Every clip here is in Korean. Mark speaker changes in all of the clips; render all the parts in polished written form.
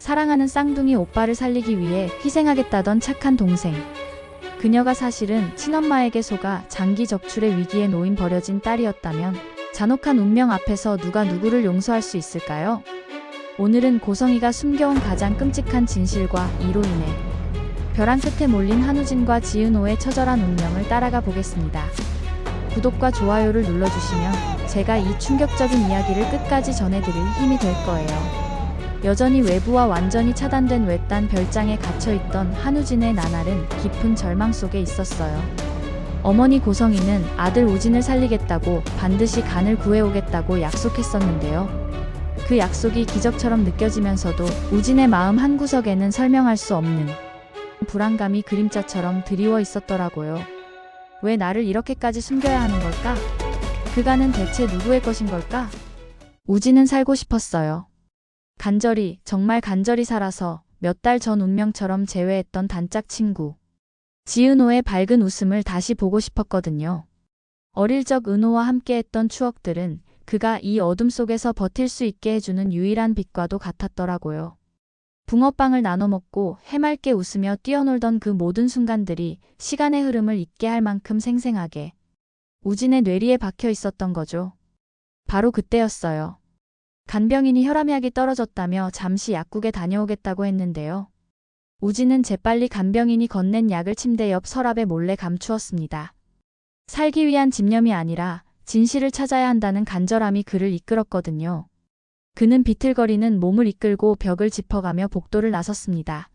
Speaker 1: 사랑하는 쌍둥이 오빠를 살리기 위해 희생하겠다던 착한 동생. 그녀가 사실은 친엄마에게 속아 장기 적출의 위기에 놓인 버려진 딸이었다면 잔혹한 운명 앞에서 누가 누구를 용서할 수 있을까요? 오늘은 고성이가 숨겨온 가장 끔찍한 진실과 이로 인해 벼랑 끝에 몰린 한우진과 지은호의 처절한 운명을 따라가 보겠습니다. 구독과 좋아요를 눌러주시면 제가 이 충격적인 이야기를 끝까지 전해드릴 힘이 될 거예요. 여전히 외부와 완전히 차단된 외딴 별장에 갇혀있던 한우진의 나날은 깊은 절망 속에 있었어요. 어머니 고성이는 아들 우진을 살리겠다고 반드시 간을 구해오겠다고 약속했었는데요. 그 약속이 기적처럼 느껴지면서도 우진의 마음 한구석에는 설명할 수 없는 불안감이 그림자처럼 드리워 있었더라고요. 왜 나를 이렇게까지 숨겨야 하는 걸까? 그간은 대체 누구의 것인 걸까? 우진은 살고 싶었어요. 간절히, 정말 간절히 살아서 몇 달 전 운명처럼 재회했던 단짝 친구 지은호의 밝은 웃음을 다시 보고 싶었거든요. 어릴 적 은호와 함께했던 추억들은 그가 이 어둠 속에서 버틸 수 있게 해주는 유일한 빛과도 같았더라고요. 붕어빵을 나눠 먹고 해맑게 웃으며 뛰어놀던 그 모든 순간들이 시간의 흐름을 잊게 할 만큼 생생하게 우진의 뇌리에 박혀 있었던 거죠. 바로 그때였어요. 간병인이 혈압약이 떨어졌다며 잠시 약국에 다녀오겠다고 했는데요. 우진은 재빨리 간병인이 건넨 약을 침대 옆 서랍에 몰래 감추었습니다. 살기 위한 집념이 아니라 진실을 찾아야 한다는 간절함이 그를 이끌었거든요. 그는 비틀거리는 몸을 이끌고 벽을 짚어가며 복도를 나섰습니다.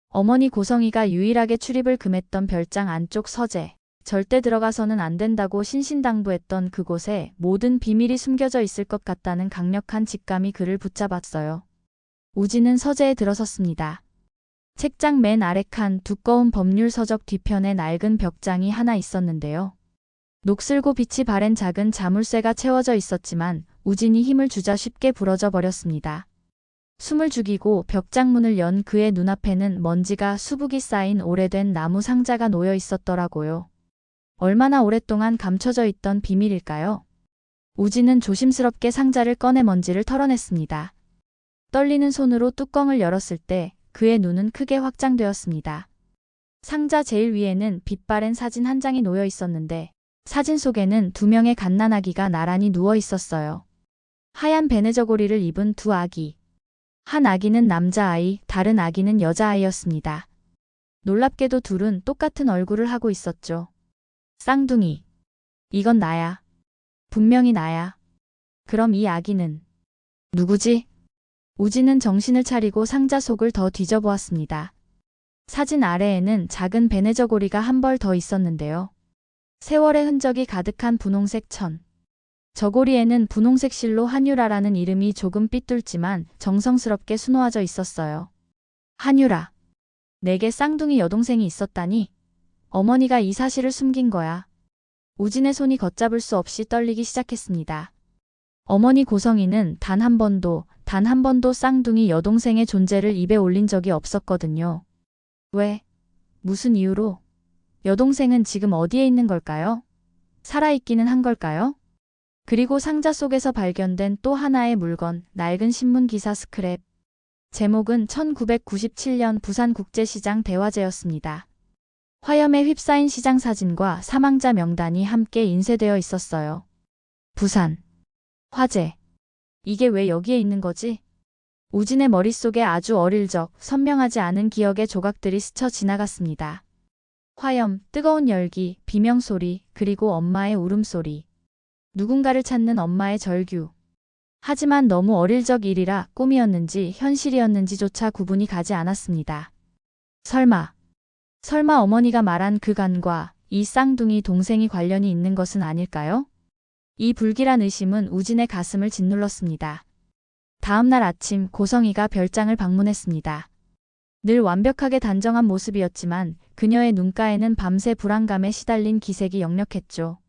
Speaker 1: 어머니 고성이가 유일하게 출입을 금했던 별장 안쪽 서재, 절대 들어가서는 안 된다고 신신당부했던 그곳에 모든 비밀이 숨겨져 있을 것 같다는 강력한 직감이 그를 붙잡았어요. 우진은 서재에 들어섰습니다. 책장 맨 아래 칸 두꺼운 법률 서적 뒤편에 낡은 벽장이 하나 있었는데요. 녹슬고 빛이 바랜 작은 자물쇠가 채워져 있었지만 우진이 힘을 주자 쉽게 부러져 버렸습니다. 숨을 죽이고 벽장문을 연 그의 눈앞에는 먼지가 수북이 쌓인 오래된 나무 상자가 놓여 있었더라고요. 얼마나 오랫동안 감춰져 있던 비밀일까요? 우진은 조심스럽게 상자를 꺼내 먼지를 털어냈습니다. 떨리는 손으로 뚜껑을 열었을 때 그의 눈은 크게 확장되었습니다. 상자 제일 위에는 빛바랜 사진 한 장이 놓여 있었는데 사진 속에는 두 명의 갓난아기가 나란히 누워 있었어요. 하얀 베네저고리를 입은 두 아기. 한 아기는 남자아이, 다른 아기는 여자아이였습니다. 놀랍게도 둘은 똑같은 얼굴을 하고 있었죠. 쌍둥이. 이건 나야. 분명히 나야. 그럼 이 아기는 누구지? 우진은 정신을 차리고 상자 속을 더 뒤져보았습니다. 사진 아래에는 작은 베네저고리가 한 벌 더 있었는데요. 세월의 흔적이 가득한 분홍색 천. 저고리에는 분홍색 실로 한유라라는 이름이 조금 삐뚤지만 정성스럽게 수놓아져 있었어요. 한유라. 내게 쌍둥이 여동생이 있었다니? 어머니가 이 사실을 숨긴 거야. 우진의 손이 걷잡을 수 없이 떨리기 시작했습니다. 어머니 고성이는 단 한 번도 쌍둥이 여동생의 존재를 입에 올린 적이 없었거든요. 왜? 무슨 이유로? 여동생은 지금 어디에 있는 걸까요? 살아있기는 한 걸까요? 그리고 상자 속에서 발견된 또 하나의 물건, 낡은 신문 기사 스크랩. 제목은 1997년 부산국제시장 대화제였습니다. 화염에 휩싸인 시장 사진과 사망자 명단이 함께 인쇄되어 있었어요. 부산. 화재. 이게 왜 여기에 있는 거지? 우진의 머릿속에 아주 어릴 적 선명하지 않은 기억의 조각들이 스쳐 지나갔습니다. 화염, 뜨거운 열기, 비명소리, 그리고 엄마의 울음소리. 누군가를 찾는 엄마의 절규. 하지만 너무 어릴 적 일이라 꿈이었는지 현실이었는지조차 구분이 가지 않았습니다. 설마 어머니가 말한 그 간과 이 쌍둥이 동생이 관련이 있는 것은 아닐까요? 이 불길한 의심은 우진의 가슴을 짓눌렀습니다. 다음 날 아침 고성이가 별장을 방문했습니다. 늘 완벽하게 단정한 모습이었지만 그녀의 눈가에는 밤새 불안감에 시달린 기색이 역력했죠.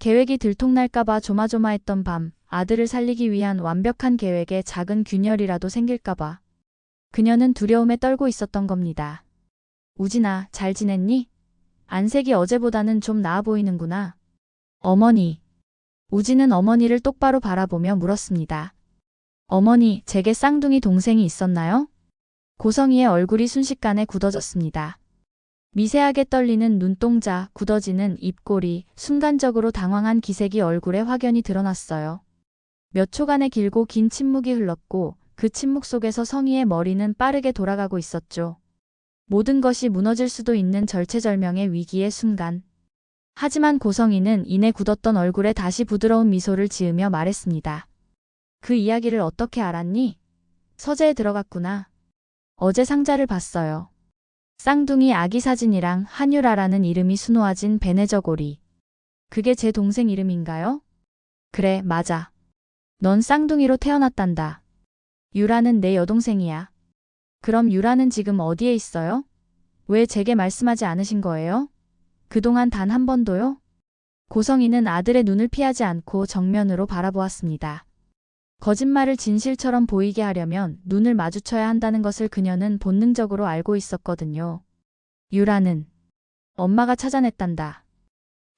Speaker 1: 계획이 들통날까봐 조마조마했던 밤, 아들을 살리기 위한 완벽한 계획에 작은 균열이라도 생길까봐. 그녀는 두려움에 떨고 있었던 겁니다. 우진아, 잘 지냈니? 안색이 어제보다는 좀 나아 보이는구나. 어머니. 우진은 어머니를 똑바로 바라보며 물었습니다. 어머니, 제게 쌍둥이 동생이 있었나요? 고성이의 얼굴이 순식간에 굳어졌습니다. 미세하게 떨리는 눈동자, 굳어지는 입꼬리, 순간적으로 당황한 기색이 얼굴에 확연히 드러났어요. 몇 초간의 길고 긴 침묵이 흘렀고 그 침묵 속에서 성희의 머리는 빠르게 돌아가고 있었죠. 모든 것이 무너질 수도 있는 절체절명의 위기의 순간. 하지만 고성희는 이내 굳었던 얼굴에 다시 부드러운 미소를 지으며 말했습니다. 그 이야기를 어떻게 알았니? 서재에 들어갔구나. 어제 상자를 봤어요. 쌍둥이 아기 사진이랑 한유라라는 이름이 수놓아진 베네저고리. 그게 제 동생 이름인가요? 그래, 맞아. 넌 쌍둥이로 태어났단다. 유라는 내 여동생이야. 그럼 유라는 지금 어디에 있어요? 왜 제게 말씀하지 않으신 거예요? 그동안 단 한 번도요? 고성희는 아들의 눈을 피하지 않고 정면으로 바라보았습니다. 거짓말을 진실처럼 보이게 하려면 눈을 마주쳐야 한다는 것을 그녀는 본능적으로 알고 있었거든요. 유라는 엄마가 찾아냈단다.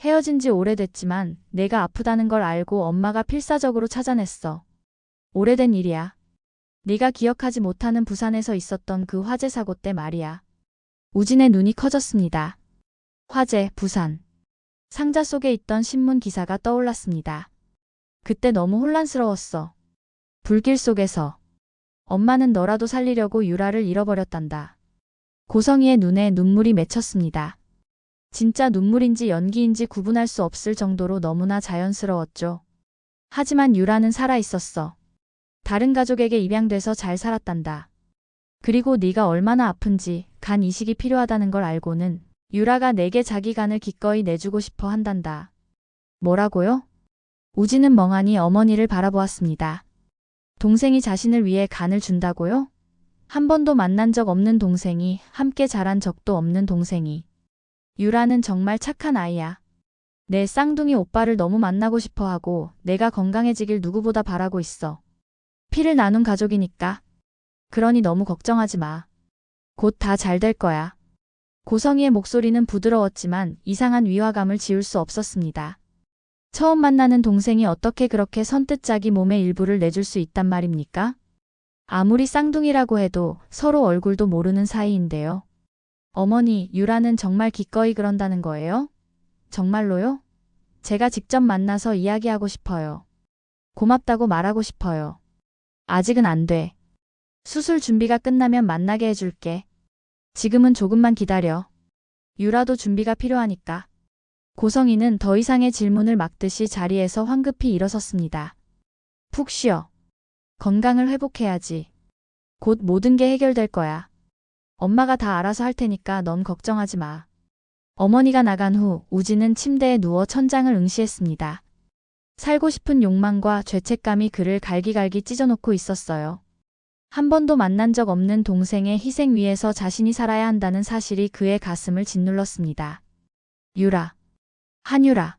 Speaker 1: 헤어진 지 오래됐지만 내가 아프다는 걸 알고 엄마가 필사적으로 찾아냈어. 오래된 일이야. 네가 기억하지 못하는 부산에서 있었던 그 화재 사고 때 말이야. 우진의 눈이 커졌습니다. 화재, 부산. 상자 속에 있던 신문 기사가 떠올랐습니다. 그때 너무 혼란스러웠어. 불길 속에서 엄마는 너라도 살리려고 유라를 잃어버렸단다. 고성희의 눈에 눈물이 맺혔습니다. 진짜 눈물인지 연기인지 구분할 수 없을 정도로 너무나 자연스러웠죠. 하지만 유라는 살아있었어. 다른 가족에게 입양돼서 잘 살았단다. 그리고 네가 얼마나 아픈지 간 이식이 필요하다는 걸 알고는 유라가 내게 자기 간을 기꺼이 내주고 싶어 한단다. 뭐라고요? 우진은 멍하니 어머니를 바라보았습니다. 동생이 자신을 위해 간을 준다고요? 한 번도 만난 적 없는 동생이, 함께 자란 적도 없는 동생이. 유라는 정말 착한 아이야. 내 쌍둥이 오빠를 너무 만나고 싶어 하고 내가 건강해지길 누구보다 바라고 있어. 피를 나눈 가족이니까. 그러니 너무 걱정하지 마. 곧 다 잘 될 거야. 고성희의 목소리는 부드러웠지만 이상한 위화감을 지울 수 없었습니다. 처음 만나는 동생이 어떻게 그렇게 선뜻 자기 몸의 일부를 내줄 수 있단 말입니까? 아무리 쌍둥이라고 해도 서로 얼굴도 모르는 사이인데요. 어머니, 유라는 정말 기꺼이 그런다는 거예요? 정말로요? 제가 직접 만나서 이야기하고 싶어요. 고맙다고 말하고 싶어요. 아직은 안 돼. 수술 준비가 끝나면 만나게 해줄게. 지금은 조금만 기다려. 유라도 준비가 필요하니까. 고성희는 더 이상의 질문을 막듯이 자리에서 황급히 일어섰습니다. 푹 쉬어. 건강을 회복해야지. 곧 모든 게 해결될 거야. 엄마가 다 알아서 할 테니까 넌 걱정하지 마. 어머니가 나간 후 우진은 침대에 누워 천장을 응시했습니다. 살고 싶은 욕망과 죄책감이 그를 갈기갈기 찢어놓고 있었어요. 한 번도 만난 적 없는 동생의 희생 위에서 자신이 살아야 한다는 사실이 그의 가슴을 짓눌렀습니다. 유라. 한유라.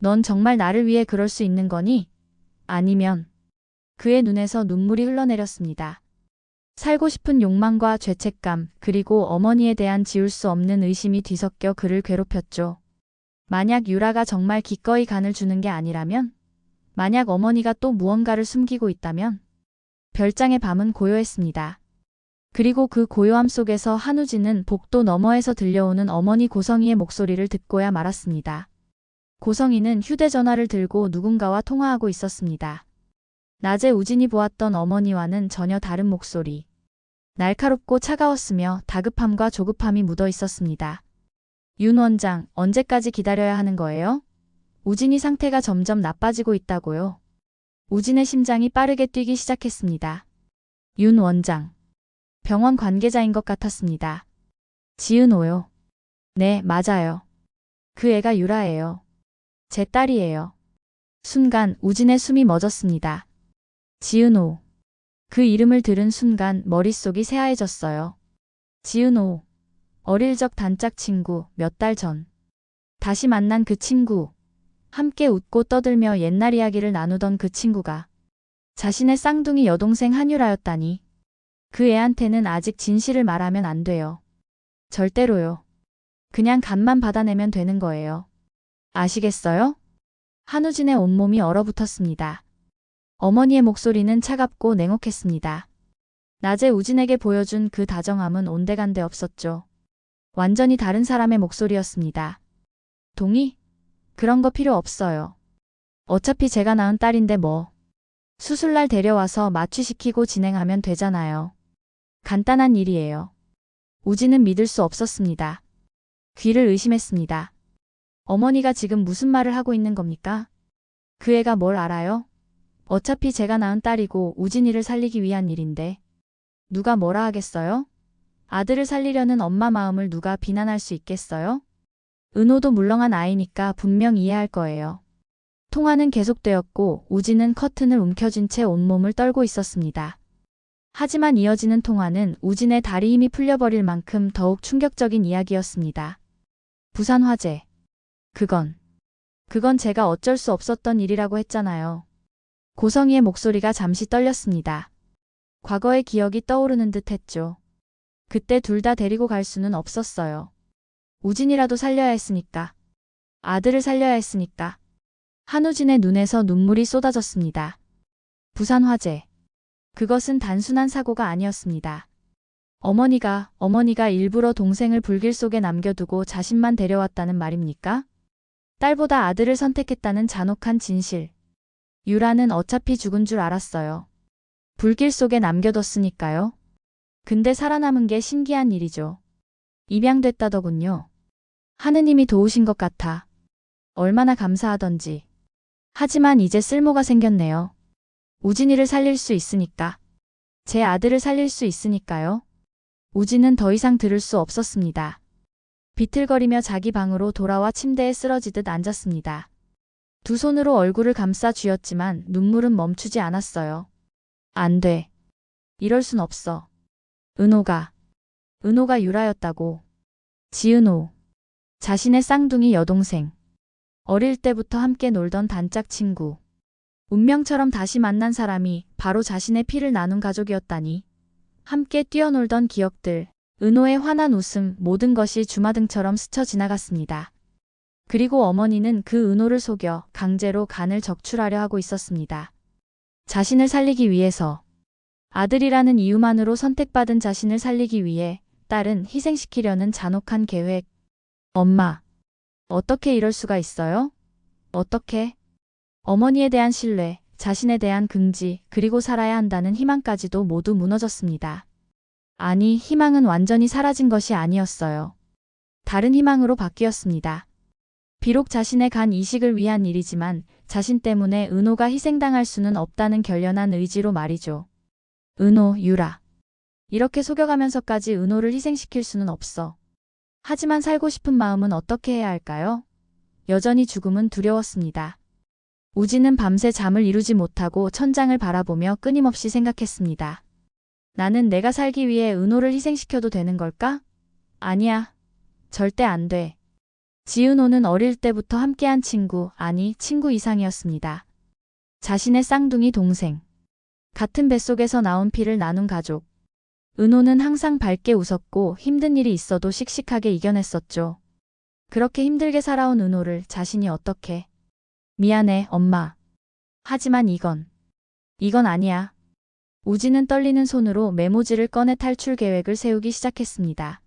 Speaker 1: 넌 정말 나를 위해 그럴 수 있는 거니? 아니면. 그의 눈에서 눈물이 흘러내렸습니다. 살고 싶은 욕망과 죄책감, 그리고 어머니에 대한 지울 수 없는 의심이 뒤섞여 그를 괴롭혔죠. 만약 유라가 정말 기꺼이 간을 주는 게 아니라면? 만약 어머니가 또 무언가를 숨기고 있다면? 별장의 밤은 고요했습니다. 그리고 그 고요함 속에서 한우진은 복도 너머에서 들려오는 어머니 고성희의 목소리를 듣고야 말았습니다. 고성희는 휴대전화를 들고 누군가와 통화하고 있었습니다. 낮에 우진이 보았던 어머니와는 전혀 다른 목소리. 날카롭고 차가웠으며 다급함과 조급함이 묻어 있었습니다. 윤 원장, 언제까지 기다려야 하는 거예요? 우진이 상태가 점점 나빠지고 있다고요. 우진의 심장이 빠르게 뛰기 시작했습니다. 윤 원장. 병원 관계자인 것 같았습니다. 지은호요. 네, 맞아요. 그 애가 유라예요. 제 딸이에요. 순간 우진의 숨이 멎었습니다. 지은호. 그 이름을 들은 순간 머릿속이 새하얘졌어요. 지은호. 어릴 적 단짝 친구, 몇 달 전. 다시 만난 그 친구. 함께 웃고 떠들며 옛날 이야기를 나누던 그 친구가 자신의 쌍둥이 여동생 한유라였다니. 그 애한테는 아직 진실을 말하면 안 돼요. 절대로요. 그냥 간만 받아내면 되는 거예요. 아시겠어요? 한우진의 온몸이 얼어붙었습니다. 어머니의 목소리는 차갑고 냉혹했습니다. 낮에 우진에게 보여준 그 다정함은 온데간데 없었죠. 완전히 다른 사람의 목소리였습니다. 동의? 그런 거 필요 없어요. 어차피 제가 낳은 딸인데 뭐. 수술날 데려와서 마취시키고 진행하면 되잖아요. 간단한 일이에요. 우진은 믿을 수 없었습니다. 귀를 의심했습니다. 어머니가 지금 무슨 말을 하고 있는 겁니까? 그 애가 뭘 알아요? 어차피 제가 낳은 딸이고 우진이를 살리기 위한 일인데. 누가 뭐라 하겠어요? 아들을 살리려는 엄마 마음을 누가 비난할 수 있겠어요? 은호도 물렁한 아이니까 분명 이해할 거예요. 통화는 계속되었고 우진은 커튼을 움켜쥔 채 온몸을 떨고 있었습니다. 하지만 이어지는 통화는 우진의 다리 힘이 풀려버릴 만큼 더욱 충격적인 이야기였습니다. 부산 화재. 그건 제가 어쩔 수 없었던 일이라고 했잖아요. 고성희의 목소리가 잠시 떨렸습니다. 과거의 기억이 떠오르는 듯 했죠. 그때 둘 다 데리고 갈 수는 없었어요. 우진이라도 살려야 했으니까. 아들을 살려야 했으니까. 한우진의 눈에서 눈물이 쏟아졌습니다. 부산 화재. 그것은 단순한 사고가 아니었습니다. 어머니가 일부러 동생을 불길 속에 남겨두고 자신만 데려왔다는 말입니까? 딸보다 아들을 선택했다는 잔혹한 진실. 유라는 어차피 죽은 줄 알았어요. 불길 속에 남겨뒀으니까요. 근데 살아남은 게 신기한 일이죠. 입양됐다더군요. 하느님이 도우신 것 같아. 얼마나 감사하던지. 하지만 이제 쓸모가 생겼네요. 우진이를 살릴 수 있으니까. 제 아들을 살릴 수 있으니까요. 우진은 더 이상 들을 수 없었습니다. 비틀거리며 자기 방으로 돌아와 침대에 쓰러지듯 앉았습니다. 두 손으로 얼굴을 감싸 쥐었지만 눈물은 멈추지 않았어요. 안 돼. 이럴 순 없어. 은호가 유라였다고. 지은호. 자신의 쌍둥이 여동생. 어릴 때부터 함께 놀던 단짝 친구. 운명처럼 다시 만난 사람이 바로 자신의 피를 나눈 가족이었다니. 함께 뛰어놀던 기억들, 은호의 환한 웃음, 모든 것이 주마등처럼 스쳐 지나갔습니다. 그리고 어머니는 그 은호를 속여 강제로 간을 적출하려 하고 있었습니다. 자신을 살리기 위해서. 아들이라는 이유만으로 선택받은 자신을 살리기 위해 딸은 희생시키려는 잔혹한 계획. 엄마. 어떻게 이럴 수가 있어요? 어떻게? 어머니에 대한 신뢰, 자신에 대한 긍지, 그리고 살아야 한다는 희망까지도 모두 무너졌습니다. 아니, 희망은 완전히 사라진 것이 아니었어요. 다른 희망으로 바뀌었습니다. 비록 자신의 간 이식을 위한 일이지만 자신 때문에 은호가 희생당할 수는 없다는 결연한 의지로 말이죠. 은호, 유라. 이렇게 속여가면서까지 은호를 희생시킬 수는 없어. 하지만 살고 싶은 마음은 어떻게 해야 할까요? 여전히 죽음은 두려웠습니다. 우진은 밤새 잠을 이루지 못하고 천장을 바라보며 끊임없이 생각했습니다. 나는 내가 살기 위해 은호를 희생시켜도 되는 걸까? 아니야. 절대 안 돼. 지은호는 어릴 때부터 함께한 친구, 아니 친구 이상이었습니다. 자신의 쌍둥이 동생. 같은 뱃속에서 나온 피를 나눈 가족. 은호는 항상 밝게 웃었고 힘든 일이 있어도 씩씩하게 이겨냈었죠. 그렇게 힘들게 살아온 은호를 자신이 어떻게. 미안해, 엄마. 하지만 이건 아니야. 우진은 떨리는 손으로 메모지를 꺼내 탈출 계획을 세우기 시작했습니다.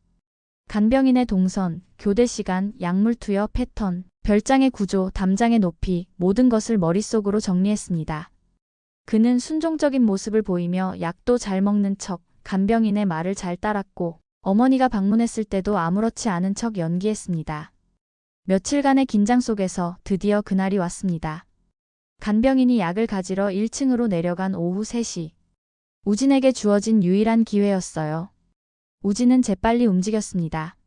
Speaker 1: 간병인의 동선, 교대 시간, 약물 투여 패턴, 별장의 구조, 담장의 높이, 모든 것을 머릿속으로 정리했습니다. 그는 순종적인 모습을 보이며 약도 잘 먹는 척, 간병인의 말을 잘 따랐고 어머니가 방문했을 때도 아무렇지 않은 척 연기했습니다. 며칠간의 긴장 속에서 드디어 그날이 왔습니다. 간병인이 약을 가지러 1층으로 내려간 오후 3시. 우진에게 주어진 유일한 기회였어요. 우진은 재빨리 움직였습니다.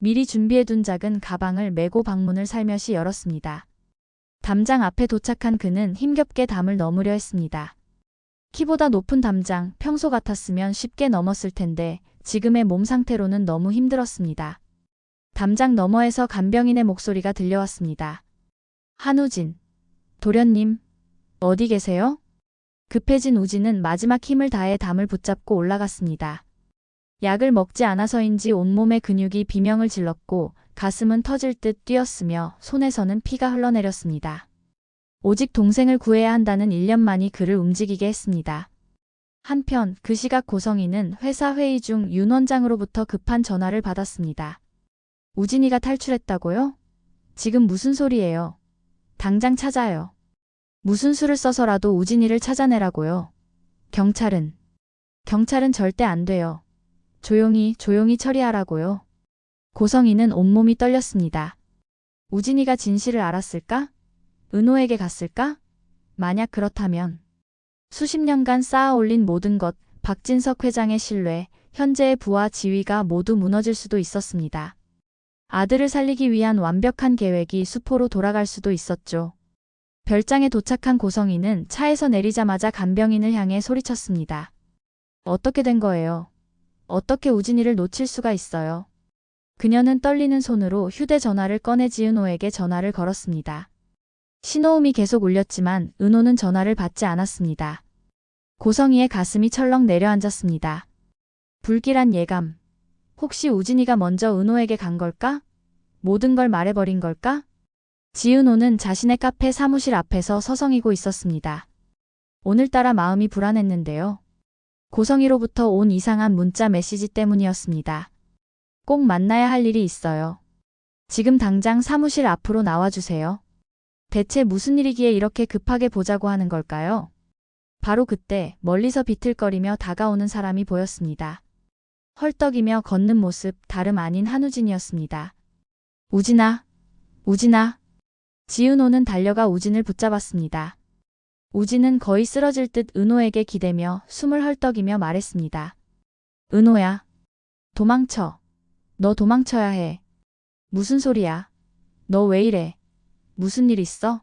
Speaker 1: 미리 준비해둔 작은 가방을 메고 방문을 살며시 열었습니다. 담장 앞에 도착한 그는 힘겹게 담을 넘으려 했습니다. 키보다 높은 담장, 평소 같았으면 쉽게 넘었을 텐데 지금의 몸 상태로는 너무 힘들었습니다. 담장 너머에서 간병인의 목소리가 들려왔습니다. 한우진. 도련님. 어디 계세요? 급해진 우진은 마지막 힘을 다해 담을 붙잡고 올라갔습니다. 약을 먹지 않아서인지 온몸의 근육이 비명을 질렀고 가슴은 터질 듯 뛰었으며 손에서는 피가 흘러내렸습니다. 오직 동생을 구해야 한다는 일념만이 그를 움직이게 했습니다. 한편 그 시각 고성이는 회사 회의 중 윤 원장으로부터 급한 전화를 받았습니다. 우진이가 탈출했다고요? 지금 무슨 소리예요? 당장 찾아요. 무슨 수를 써서라도 우진이를 찾아내라고요. 경찰은 절대 안 돼요. 조용히 처리하라고요. 고성이는 온몸이 떨렸습니다. 우진이가 진실을 알았을까? 은호에게 갔을까? 만약 그렇다면 수십 년간 쌓아올린 모든 것, 박진석 회장의 신뢰, 현재의 부와 지위가 모두 무너질 수도 있었습니다. 아들을 살리기 위한 완벽한 계획이 수포로 돌아갈 수도 있었죠. 별장에 도착한 고성이는 차에서 내리자마자 간병인을 향해 소리쳤습니다. 어떻게 된 거예요? 어떻게 우진이를 놓칠 수가 있어요? 그녀는 떨리는 손으로 휴대전화를 꺼내 지은호에게 전화를 걸었습니다. 신호음이 계속 울렸지만 은호는 전화를 받지 않았습니다. 고성이의 가슴이 철렁 내려앉았습니다. 불길한 예감. 혹시 우진이가 먼저 은호에게 간 걸까? 모든 걸 말해버린 걸까? 지은호는 자신의 카페 사무실 앞에서 서성이고 있었습니다. 오늘따라 마음이 불안했는데요. 고성이로부터 온 이상한 문자 메시지 때문이었습니다. 꼭 만나야 할 일이 있어요. 지금 당장 사무실 앞으로 나와주세요. 대체 무슨 일이기에 이렇게 급하게 보자고 하는 걸까요? 바로 그때 멀리서 비틀거리며 다가오는 사람이 보였습니다. 헐떡이며 걷는 모습 다름 아닌 한우진이었습니다. 우진아. 지은호는 달려가 우진을 붙잡았습니다. 우진은 거의 쓰러질 듯 은호에게 기대며 숨을 헐떡이며 말했습니다. 은호야. 도망쳐. 너 도망쳐야 해. 무슨 소리야? 너 왜 이래? 무슨 일 있어?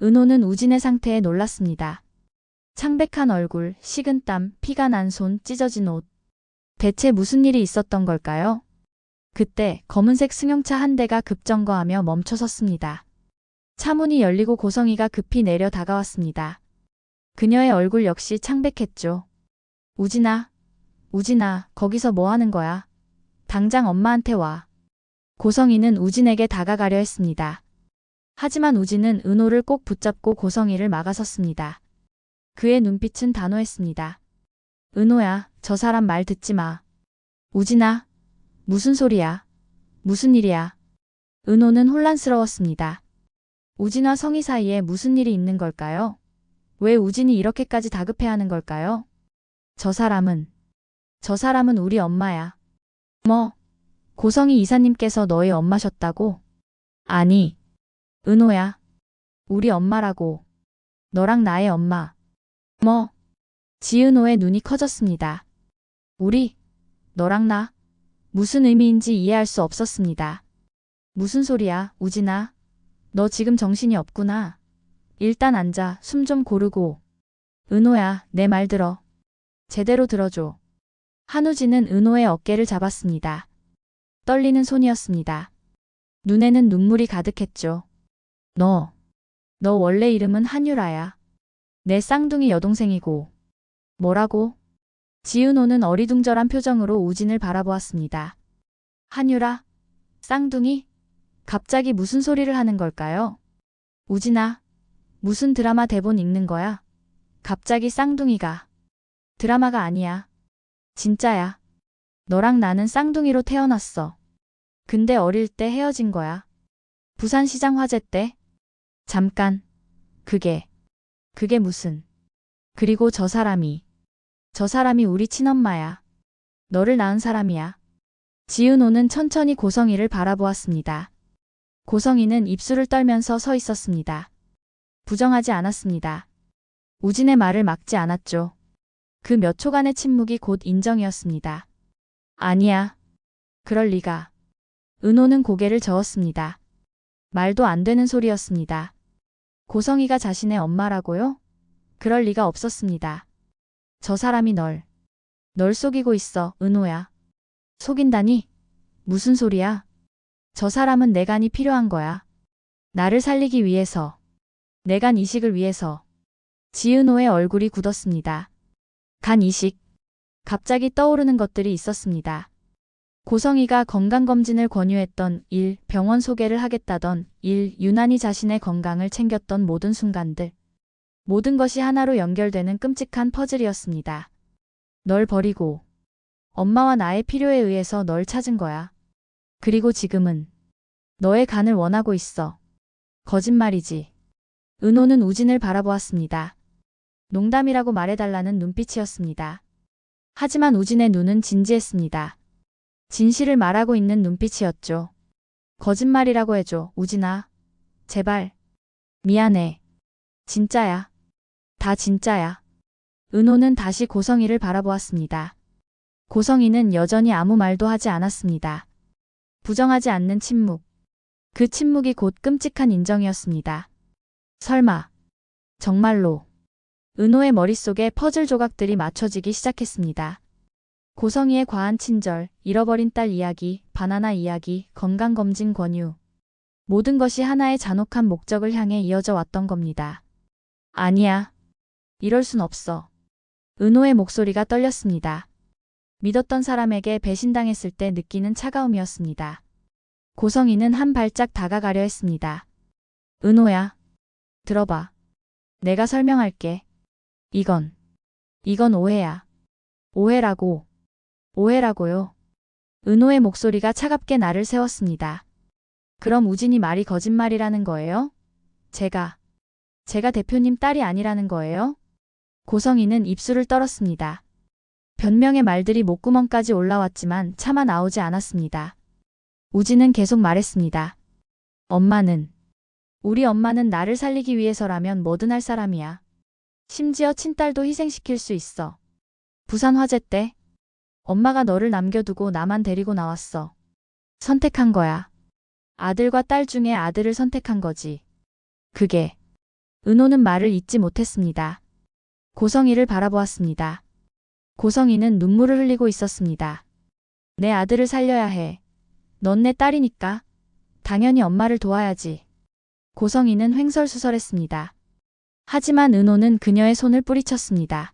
Speaker 1: 은호는 우진의 상태에 놀랐습니다. 창백한 얼굴, 식은땀, 피가 난 손, 찢어진 옷. 대체 무슨 일이 있었던 걸까요? 그때 검은색 승용차 한 대가 급정거하며 멈춰섰습니다. 차 문이 열리고 고성이가 급히 내려 다가왔습니다. 그녀의 얼굴 역시 창백했죠. 우진아, 거기서 뭐 하는 거야? 당장 엄마한테 와. 고성이는 우진에게 다가가려 했습니다. 하지만 우진은 은호를 꼭 붙잡고 고성이를 막아섰습니다. 그의 눈빛은 단호했습니다. 은호야, 저 사람 말 듣지 마. 우진아, 무슨 소리야? 무슨 일이야? 은호는 혼란스러웠습니다. 우진과 성희 사이에 무슨 일이 있는 걸까요? 왜 우진이 이렇게까지 다급해하는 걸까요? 저 사람은 우리 엄마야. 뭐? 고성희 이사님께서 너의 엄마셨다고? 아니, 은호야. 우리 엄마라고. 너랑 나의 엄마. 뭐? 지은호의 눈이 커졌습니다. 우리? 너랑 나? 무슨 의미인지 이해할 수 없었습니다. 무슨 소리야, 우진아? 너 지금 정신이 없구나. 일단 앉아, 숨 좀 고르고. 은호야, 내 말 들어. 제대로 들어줘. 한우진은 은호의 어깨를 잡았습니다. 떨리는 손이었습니다. 눈에는 눈물이 가득했죠. 너 원래 이름은 한유라야. 내 쌍둥이 여동생이고. 뭐라고? 지은호는 어리둥절한 표정으로 우진을 바라보았습니다. 한유라? 쌍둥이? 갑자기 무슨 소리를 하는 걸까요? 우진아, 무슨 드라마 대본 읽는 거야? 갑자기 쌍둥이가. 드라마가 아니야. 진짜야. 너랑 나는 쌍둥이로 태어났어. 근데 어릴 때 헤어진 거야. 부산시장 화재 때? 잠깐. 그게 무슨. 그리고 저 사람이 우리 친엄마야. 너를 낳은 사람이야. 지은호는 천천히 고성이를 바라보았습니다. 고성이는 입술을 떨면서 서 있었습니다. 부정하지 않았습니다. 우진의 말을 막지 않았죠. 그 몇 초간의 침묵이 곧 인정이었습니다. 아니야. 그럴 리가. 은호는 고개를 저었습니다. 말도 안 되는 소리였습니다. 고성이가 자신의 엄마라고요? 그럴 리가 없었습니다. 저 사람이 널 속이고 있어, 은호야. 속인다니? 무슨 소리야? 저 사람은 내 간이 필요한 거야. 나를 살리기 위해서. 내 간 이식을 위해서. 지은호의 얼굴이 굳었습니다. 간 이식. 갑자기 떠오르는 것들이 있었습니다. 고성이가 건강검진을 권유했던 일, 병원 소개를 하겠다던 일, 유난히 자신의 건강을 챙겼던 모든 순간들. 모든 것이 하나로 연결되는 끔찍한 퍼즐이었습니다. 널 버리고 엄마와 나의 필요에 의해서 널 찾은 거야. 그리고 지금은 너의 간을 원하고 있어. 거짓말이지. 은호는 우진을 바라보았습니다. 농담이라고 말해달라는 눈빛이었습니다. 하지만 우진의 눈은 진지했습니다. 진실을 말하고 있는 눈빛이었죠. 거짓말이라고 해줘, 우진아. 제발. 미안해. 진짜야. 다 진짜야. 은호는 다시 고성이를 바라보았습니다. 고성이는 여전히 아무 말도 하지 않았습니다. 부정하지 않는 침묵. 그 침묵이 곧 끔찍한 인정이었습니다. 설마. 정말로. 은호의 머릿속에 퍼즐 조각들이 맞춰지기 시작했습니다. 고성이의 과한 친절, 잃어버린 딸 이야기, 바나나 이야기, 건강검진 권유. 모든 것이 하나의 잔혹한 목적을 향해 이어져 왔던 겁니다. 아니야. 이럴 순 없어. 은호의 목소리가 떨렸습니다. 믿었던 사람에게 배신당했을 때 느끼는 차가움이었습니다. 고성이는 한 발짝 다가가려 했습니다. 은호야. 들어봐. 내가 설명할게. 이건 오해야. 오해라고. 오해라고요. 은호의 목소리가 차갑게 나를 세웠습니다. 그럼 우진이 말이 거짓말이라는 거예요? 제가 대표님 딸이 아니라는 거예요? 고성이는 입술을 떨었습니다. 변명의 말들이 목구멍까지 올라왔지만 차마 나오지 않았습니다. 우진은 계속 말했습니다. 우리 엄마는 나를 살리기 위해서라면 뭐든 할 사람이야. 심지어 친딸도 희생시킬 수 있어. 부산 화재 때 엄마가 너를 남겨두고 나만 데리고 나왔어. 선택한 거야. 아들과 딸 중에 아들을 선택한 거지. 그게. 은호는 말을 잇지 못했습니다. 고성이를 바라보았습니다. 고성이는 눈물을 흘리고 있었습니다. 내 아들을 살려야 해. 넌 내 딸이니까. 당연히 엄마를 도와야지. 고성이는 횡설수설했습니다. 하지만 은호는 그녀의 손을 뿌리쳤습니다.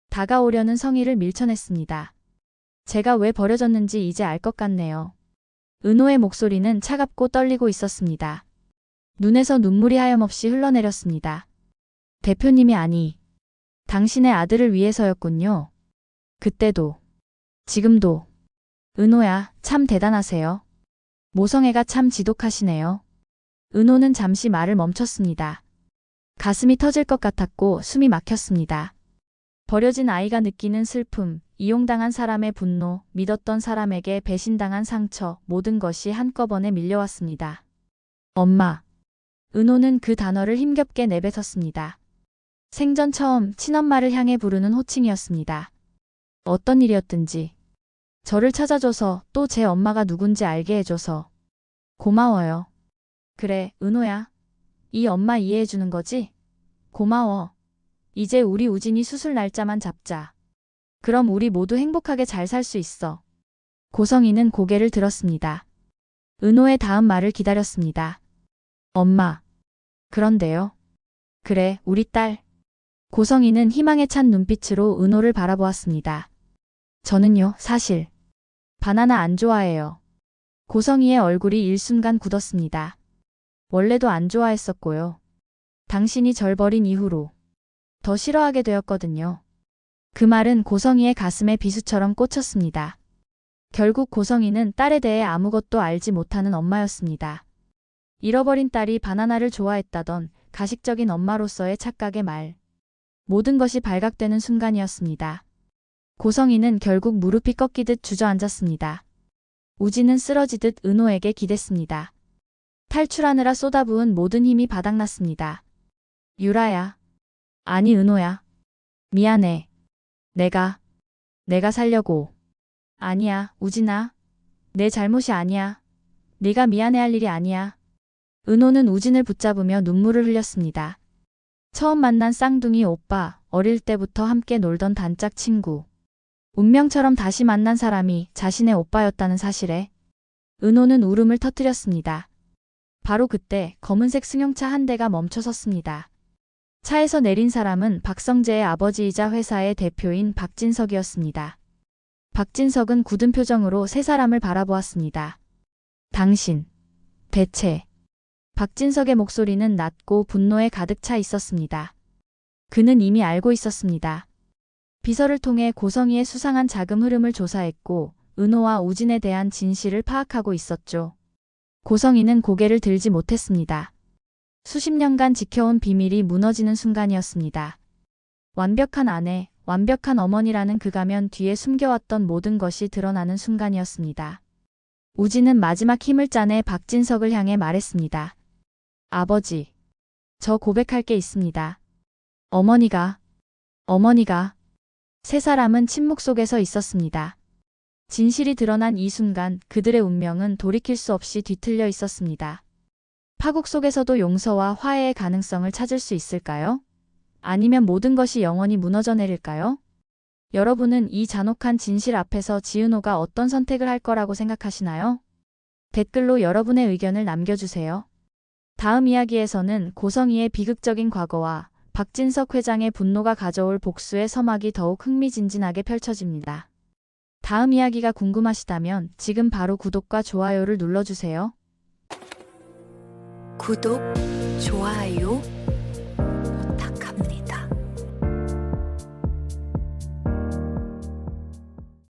Speaker 1: 다가오려는 성희를 밀쳐냈습니다. 제가 왜 버려졌는지 이제 알 것 같네요. 은호의 목소리는 차갑고 떨리고 있었습니다. 눈에서 눈물이 하염없이 흘러내렸습니다. 대표님이 아니, 당신의 아들을 위해서였군요. 그때도, 지금도. 은호야, 참 대단하세요. 모성애가 참 지독하시네요. 은호는 잠시 말을 멈췄습니다. 가슴이 터질 것 같았고 숨이 막혔습니다. 버려진 아이가 느끼는 슬픔, 이용당한 사람의 분노, 믿었던 사람에게 배신당한 상처, 모든 것이 한꺼번에 밀려왔습니다. 엄마. 은호는 그 단어를 힘겹게 내뱉었습니다. 생전 처음 친엄마를 향해 부르는 호칭이었습니다. 어떤 일이었든지. 저를 찾아줘서 또 제 엄마가 누군지 알게 해줘서. 고마워요. 그래, 은호야. 이 엄마 이해해주는 거지? 고마워. 이제 우리 우진이 수술 날짜만 잡자. 그럼 우리 모두 행복하게 잘 살 수 있어. 고성이는 고개를 들었습니다. 은호의 다음 말을 기다렸습니다. 엄마. 그런데요. 그래, 우리 딸. 고성이는 희망에 찬 눈빛으로 은호를 바라보았습니다. 저는요, 사실. 바나나 안 좋아해요. 고성이의 얼굴이 일순간 굳었습니다. 원래도 안 좋아했었고요. 당신이 절 버린 이후로 더 싫어하게 되었거든요. 그 말은 고성이의 가슴에 비수처럼 꽂혔습니다. 결국 고성이는 딸에 대해 아무것도 알지 못하는 엄마였습니다. 잃어버린 딸이 바나나를 좋아했다던 가식적인 엄마로서의 착각의 말. 모든 것이 발각되는 순간이었습니다. 고성이는 결국 무릎이 꺾이듯 주저앉았습니다. 우진은 쓰러지듯 은호에게 기댔습니다. 탈출하느라 쏟아부은 모든 힘이 바닥났습니다. 유라야. 아니 은호야. 미안해. 내가 살려고. 아니야, 우진아. 내 잘못이 아니야. 네가 미안해할 일이 아니야. 은호는 우진을 붙잡으며 눈물을 흘렸습니다. 처음 만난 쌍둥이 오빠, 어릴 때부터 함께 놀던 단짝 친구. 운명처럼 다시 만난 사람이 자신의 오빠였다는 사실에 은호는 울음을 터뜨렸습니다. 바로 그때 검은색 승용차 한 대가 멈춰섰습니다. 차에서 내린 사람은 박성재의 아버지이자 회사의 대표인 박진석이었습니다. 박진석은 굳은 표정으로 세 사람을 바라보았습니다. 당신, 대체. 박진석의 목소리는 낮고 분노에 가득 차 있었습니다. 그는 이미 알고 있었습니다. 비서를 통해 고성이의 수상한 자금 흐름을 조사했고 은호와 우진에 대한 진실을 파악하고 있었죠. 고성이는 고개를 들지 못했습니다. 수십 년간 지켜온 비밀이 무너지는 순간이었습니다. 완벽한 아내, 완벽한 어머니라는 그 가면 뒤에 숨겨왔던 모든 것이 드러나는 순간이었습니다. 우진은 마지막 힘을 짜내 박진석을 향해 말했습니다. 아버지, 저 고백할 게 있습니다. 어머니가. 세 사람은 침묵 속에서 있었습니다. 진실이 드러난 이 순간 그들의 운명은 돌이킬 수 없이 뒤틀려 있었습니다. 파국 속에서도 용서와 화해의 가능성을 찾을 수 있을까요? 아니면 모든 것이 영원히 무너져 내릴까요? 여러분은 이 잔혹한 진실 앞에서 지은호가 어떤 선택을 할 거라고 생각하시나요? 댓글로 여러분의 의견을 남겨주세요. 다음 이야기에서는 고성이의 비극적인 과거와 박진석 회장의 분노가 가져올 복수의 서막이 더욱 흥미진진하게 펼쳐집니다. 다음 이야기가 궁금하시다면 지금 바로 구독과 좋아요를 눌러주세요.
Speaker 2: 구독, 좋아요